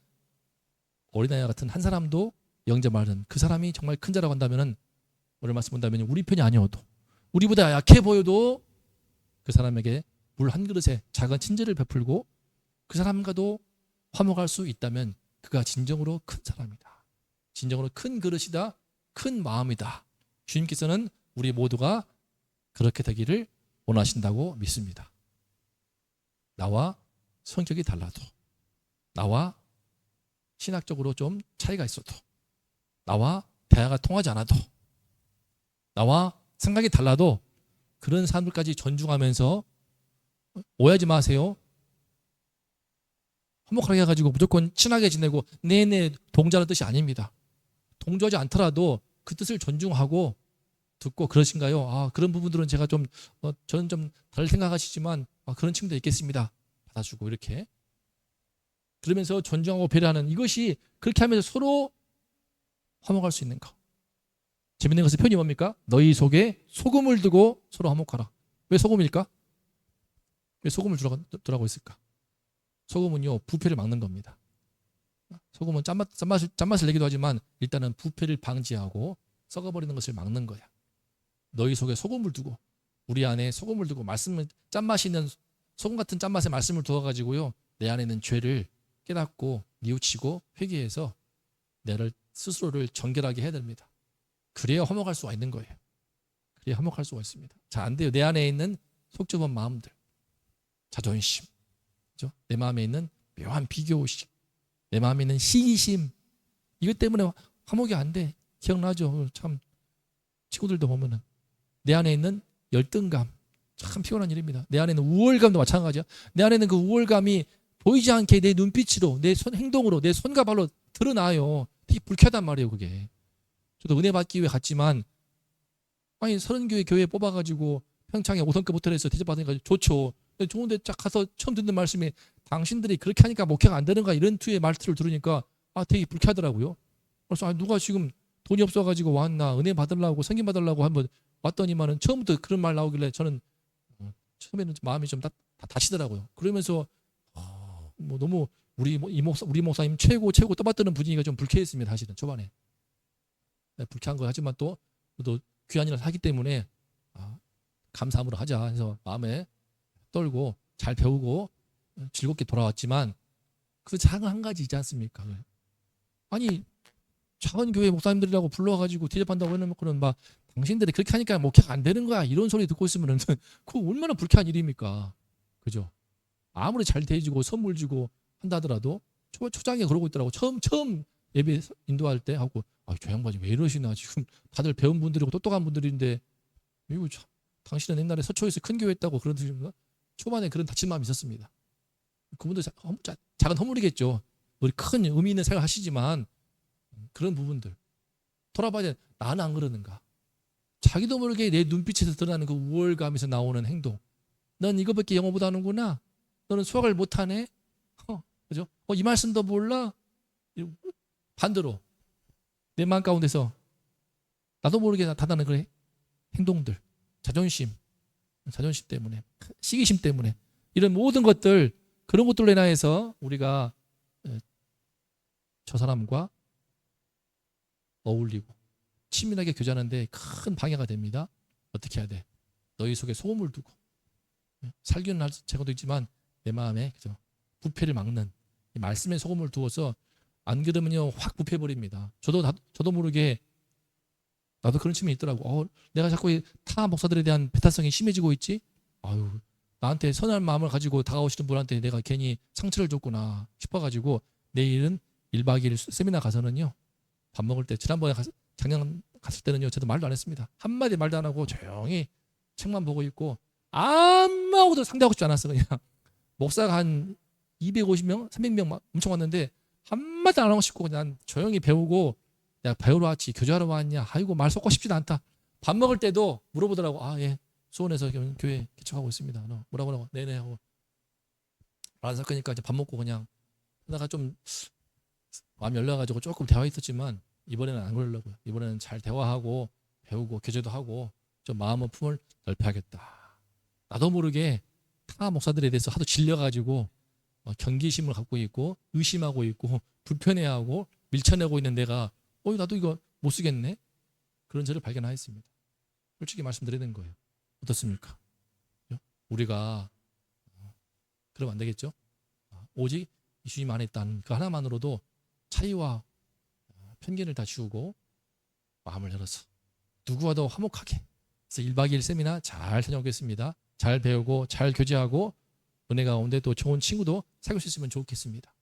어린아이 같은 한 사람도 영접하는 그 사람이 정말 큰 자라고 한다면 오늘 말씀 본다면 우리 편이 아니어도 우리보다 약해 보여도 그 사람에게 물 한 그릇에 작은 친절을 베풀고 그 사람과도 화목할 수 있다면 그가 진정으로 큰 사람이다. 진정으로 큰 그릇이다. 큰 마음이다. 주님께서는 우리 모두가 그렇게 되기를 원하신다고 믿습니다. 나와 성격이 달라도 나와 신학적으로 좀 차이가 있어도 나와 대화가 통하지 않아도 나와 생각이 달라도 그런 사람들까지 존중하면서 오해하지 마세요. 화목하게 해가지고 무조건 친하게 지내고 네네 동조하는 뜻이 아닙니다. 동조하지 않더라도 그 뜻을 존중하고 듣고 그러신가요? 그런 부분들은 제가 좀 저는 좀 다르게 생각하시지만 그런 친구도 있겠습니다. 받아주고 이렇게 그러면서 존중하고 배려하는 이것이 그렇게 하면서 서로 화목할 수 있는 것. 재밌는 것은 표현이 뭡니까? 너희 속에 소금을 두고 서로 화목하라. 왜 소금일까? 왜 소금을 두라고 했을까? 소금은요 부패를 막는 겁니다. 소금은 짠맛을 내기도 하지만 일단은 부패를 방지하고 썩어버리는 것을 막는 거야. 너희 속에 소금을 두고 우리 안에 소금을 두고 말씀을 짠맛이 있는 소금 같은 짠맛의 말씀을 두어가지고요 내 안에 있는 죄를 깨닫고 뉘우치고 회개해서 내를 스스로를 정결하게 해야 됩니다. 그래야 화목할 수가 있는 거예요. 그래야 화목할 수가 있습니다. 잘 안 돼요. 내 안에 있는 속 좁은 마음들, 자존심, 그죠? 내 마음에 있는 묘한 비교의식, 내 마음에 있는 시기심, 이것 때문에 화목이 안 돼. 기억나죠? 참 친구들도 보면은 내 안에 있는 열등감, 참 피곤한 일입니다. 내 안에 있는 우월감도 마찬가지야. 내 안에 있는 그 우월감이 보이지 않게 내 눈빛으로, 내 행동으로, 내 손과 발로 드러나요. 되게 불쾌하단 말이에요, 그게. 저도 은혜 받기 위해 갔지만 아니 30교회 교회 뽑아가지고 평창에 5성급 호텔에서 대접받으니까 좋죠. 근데 좋은데 쫙 가서 처음 듣는 말씀이 당신들이 그렇게 하니까 목회가 안 되는가 이런 투의 말투를 들으니까 되게 불쾌하더라고요. 그래서 누가 지금 돈이 없어가지고 왔나 은혜 받으려고 성김 받으려고 한번 왔더니만은 처음부터 그런 말 나오길래 저는 처음에는 마음이 좀 다치더라고요. 그러면서 뭐 너무 우리 목사님 최고 떠받드는 분위기가 좀 불쾌했습니다. 사실은 초반에 불쾌한 거 하지만 또 귀한 일을 하기 때문에 감사함으로 하자 해서 마음에 떨고 잘 배우고 즐겁게 돌아왔지만 그 작은 한 가지 있지 않습니까? 아니 작은 교회 목사님들이라고 불러가지고 대접한다고 해놓고는 막 당신들이 그렇게 하니까 목회가 안 되는 거야 이런 소리 듣고 있으면은 그거 얼마나 불쾌한 일입니까? 그죠? 아무리 잘 대해주고 선물 주고 한다 하더라도 초장에 그러고 있더라고. 처음 예배 인도할 때 하고 저 양반이 왜 이러시나 지금 다들 배운 분들이고 똑똑한 분들인데 이거 참, 당신은 옛날에 서초에서 큰 교회 했다고 그런 분인가? 초반에 그런 다친 마음이 있었습니다. 그분들 작은 허물이겠죠. 우리 큰 의미 있는 생각을 하시지만 그런 부분들 돌아봐야 돼. 나는 안 그러는가? 자기도 모르게 내 눈빛에서 드러나는 그 우월감에서 나오는 행동. 넌 이거밖에 영어 못하는구나. 너는 수학을 못하네. 그죠? 이 말씀도 몰라. 반대로 내 마음 가운데서 나도 모르게 나타나는 그런 행동들, 자존심 때문에, 시기심 때문에 이런 모든 것들 그런 것들로 인해서 우리가 저 사람과 어울리고 친밀하게 교제하는데 큰 방해가 됩니다. 어떻게 해야 돼? 너희 속에 소금을 두고 살균은 할 제거도 있지만 내 마음에 그죠? 부패를 막는 이 말씀에 소금을 두어서 안 그러면요 확 부패버립니다. 저도 모르게 나도 그런 측면이 있더라고. 내가 자꾸 타 목사들에 대한 배타성이 심해지고 있지. 나한테 선한 마음을 가지고 다가오시는 분한테 내가 괜히 상처를 줬구나 싶어가지고 내일은 1박 2일 세미나 가서는요 밥 먹을 때 지난번에 작년 갔을 때는요 저도 말도 안 했습니다. 한마디 말도 안 하고 조용히 책만 보고 있고 아무것도 상대하고 싶지 않았어. 그냥 목사가 한 250명, 300명 엄청 왔는데 한마디 안 하고 싶고 그냥 조용히 배우고 내가 배우러 왔지 교제하러 왔냐. 아이고 말 섞고 싶지도 않다. 밥 먹을 때도 물어보더라고. 예 수원에서 교회 개척하고 있습니다. 뭐라고 네네 하고 안 섞으니까 이제 밥 먹고 그냥 하다가 좀 마음이 열려가지고 조금 대화했었지만 이번에는 안 그러려고요. 이번에는 잘 대화하고 배우고 교제도 하고 좀 마음의 품을 넓혀야겠다. 나도 모르게 타 목사들에 대해서 하도 질려가지고 경계심을 갖고 있고 의심하고 있고 불편해하고 밀쳐내고 있는 내가 나도 이거 못 쓰겠네. 그런 저를 발견하였습니다. 솔직히 말씀드리는 거예요. 어떻습니까? 우리가 그러면 안 되겠죠? 오직 예수님 안에 있다는 그 하나만으로도 차이와 편견을 다 지우고 마음을 열어서 누구와도 화목하게 그래서 1박 2일 세미나 잘 다녀오겠습니다. 잘 배우고 잘 교제하고 은혜 가운데 또 좋은 친구도 사귈 수 있으면 좋겠습니다.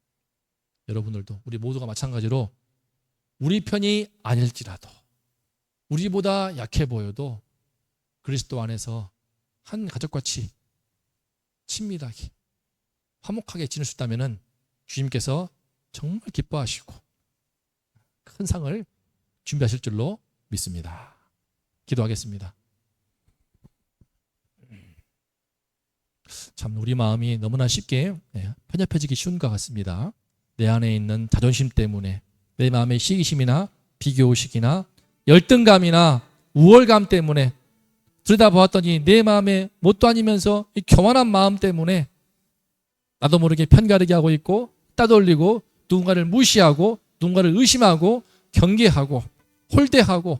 여러분들도 우리 모두가 마찬가지로 우리 편이 아닐지라도 우리보다 약해 보여도 그리스도 안에서 한 가족같이 친밀하게 화목하게 지낼 수 있다면 주님께서 정말 기뻐하시고 큰 상을 준비하실 줄로 믿습니다. 기도하겠습니다. 참 우리 마음이 너무나 쉽게 편협해지기 쉬운 것 같습니다. 내 안에 있는 자존심 때문에 내 마음의 시기심이나 비교의식이나 열등감이나 우월감 때문에 들여다보았더니 내 마음에 뭣도 아니면서 이 교만한 마음 때문에 나도 모르게 편가르게 하고 있고 따돌리고 누군가를 무시하고 누군가를 의심하고 경계하고 홀대하고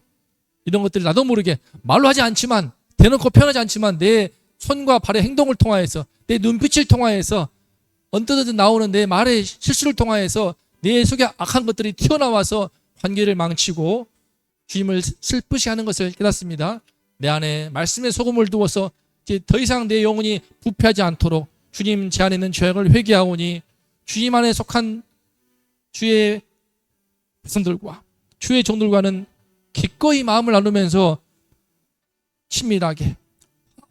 이런 것들이 나도 모르게 말로 하지 않지만 대놓고 표현하지 않지만 내 손과 발의 행동을 통하여서 내 눈빛을 통하여서 언뜻 나오는 내 말의 실수를 통하여서 내 속에 악한 것들이 튀어나와서 관계를 망치고 주님을 슬프시 하는 것을 깨닫습니다. 내 안에 말씀의 소금을 두어서 이제 더 이상 내 영혼이 부패하지 않도록 주님 제 안에 있는 죄악을 회개하오니 주님 안에 속한 주의 백성들과 주의 종들과는 기꺼이 마음을 나누면서 친밀하게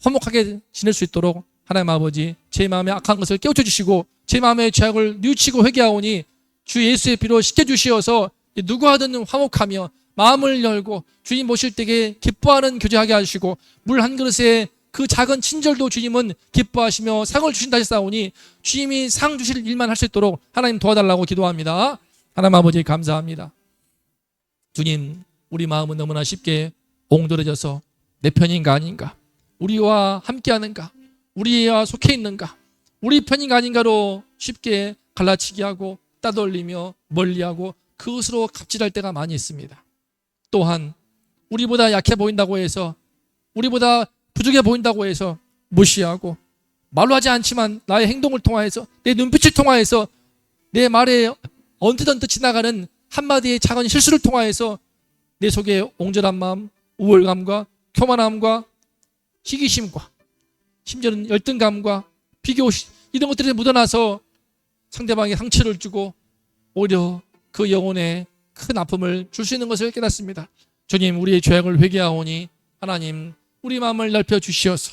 화목하게 지낼 수 있도록 하나님 아버지 제 마음에 악한 것을 깨우쳐 주시고 제 마음의 죄악을 뉘우치고 회개하오니 주 예수의 피로 씻겨 주시어서 누구하든 화목하며 마음을 열고 주님 모실 때에 기뻐하는 교제하게 하시고 물 한 그릇에 그 작은 친절도 주님은 기뻐하시며 상을 주신다 하셨사오니 주님이 상 주실 일만 할 수 있도록 하나님 도와달라고 기도합니다. 하나님 아버지 감사합니다. 주님, 우리 마음은 너무나 쉽게 옹졸해져서 내 편인가 아닌가, 우리와 함께하는가, 우리와 속해 있는가, 우리 편인가 아닌가로 쉽게 갈라치기 하고 따돌리며 멀리하고 그것으로 갑질할 때가 많이 있습니다. 또한 우리보다 약해 보인다고 해서, 우리보다 부족해 보인다고 해서 무시하고 말로 하지 않지만 나의 행동을 통하여서, 내 눈빛을 통하여서, 내 말에 언뜻언뜻 지나가는 한마디의 작은 실수를 통하여서 내 속에 옹졸한 마음, 우월감과 교만함과 시기심과 심지어는 열등감과 비교, 이런 것들이 묻어나서 상대방에 상처를 주고 오히려 그 영혼에 큰 아픔을 줄 수 있는 것을 깨닫습니다. 주님, 우리의 죄악을 회개하오니 하나님, 우리 마음을 넓혀 주시어서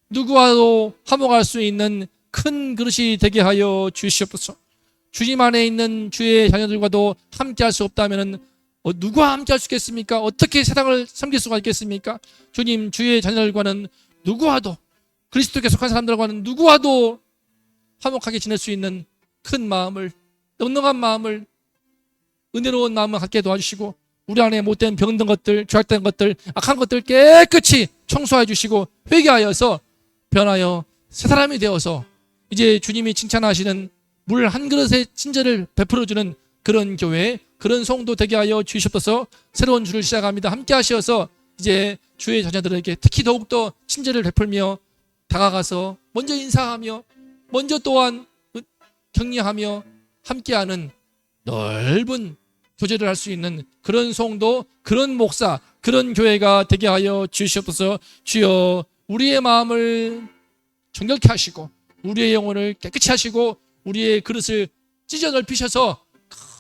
누구와도 화목할 수 있는 큰 그릇이 되게 하여 주시옵소서. 주님 안에 있는 주의 자녀들과도 함께할 수 없다면 누구와 함께할 수 있겠습니까? 어떻게 세상을 섬길 수가 있겠습니까? 주님, 주의 자녀들과는 누구와도, 그리스도께 속한 사람들과는 누구와도 화목하게 지낼 수 있는 큰 마음을, 넉넉한 마음을, 은혜로운 마음을 갖게 도와주시고 우리 안에 못된 병든 것들, 죄악된 것들, 악한 것들 깨끗이 청소해 주시고 회개하여서 변하여 새 사람이 되어서 이제 주님이 칭찬하시는 물 한 그릇의 친절을 베풀어주는 그런 교회, 그런 성도 되게 하여 주시옵소서. 새로운 주를 시작합니다. 함께 하셔서 이제 주의 자녀들에게 특히 더욱더 친절을 베풀며 다가가서 먼저 인사하며 먼저 또한 격려하며 함께하는 넓은 교제를 할 수 있는 그런 성도, 그런 목사, 그런 교회가 되게 하여 주시옵소서. 주여, 우리의 마음을 정결케 하시고 우리의 영혼을 깨끗이 하시고 우리의 그릇을 찢어 넓히셔서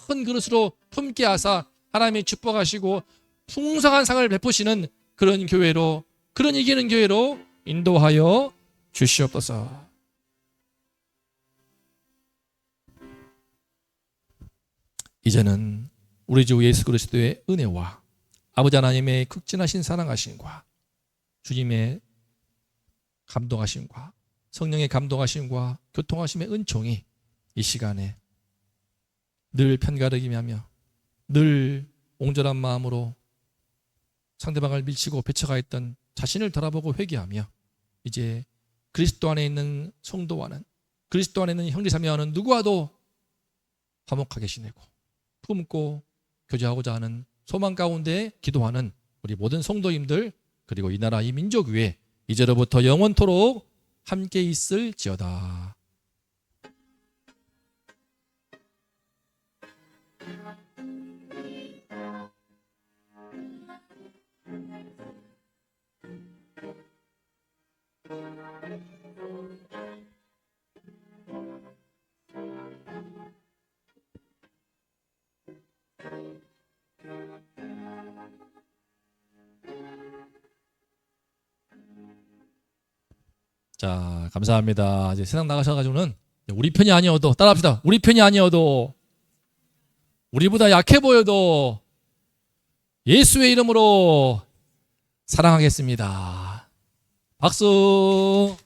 큰 그릇으로 품게 하사 하나님이 축복하시고 풍성한 상을 베푸시는 그런 교회로, 그런 이기는 교회로 인도하여 주시옵소서. 이제는 우리 주 예수 그리스도의 은혜와 아버지 하나님의 극진하신 사랑하심과 주님의 감동하심과 성령의 감동하심과 교통하심의 은총이 이 시간에 늘 편가르기하며 늘 옹졸한 마음으로 상대방을 밀치고 배척하 했던 자신을 돌아보고 회개하며 이제 그리스도 안에 있는 성도와는, 그리스도 안에 있는 형제자매와는 누구와도 화목하게 지내고 품고 교제하고자 하는 소망 가운데 기도하는 우리 모든 성도님들, 그리고 이 나라 이 민족 위에 이제로부터 영원토록 함께 있을지어다. 자, 감사합니다. 이제 세상 나가셔가지고는 우리 편이 아니어도, 따라합시다. 우리 편이 아니어도, 우리보다 약해 보여도 예수의 이름으로 사랑하겠습니다. 박수.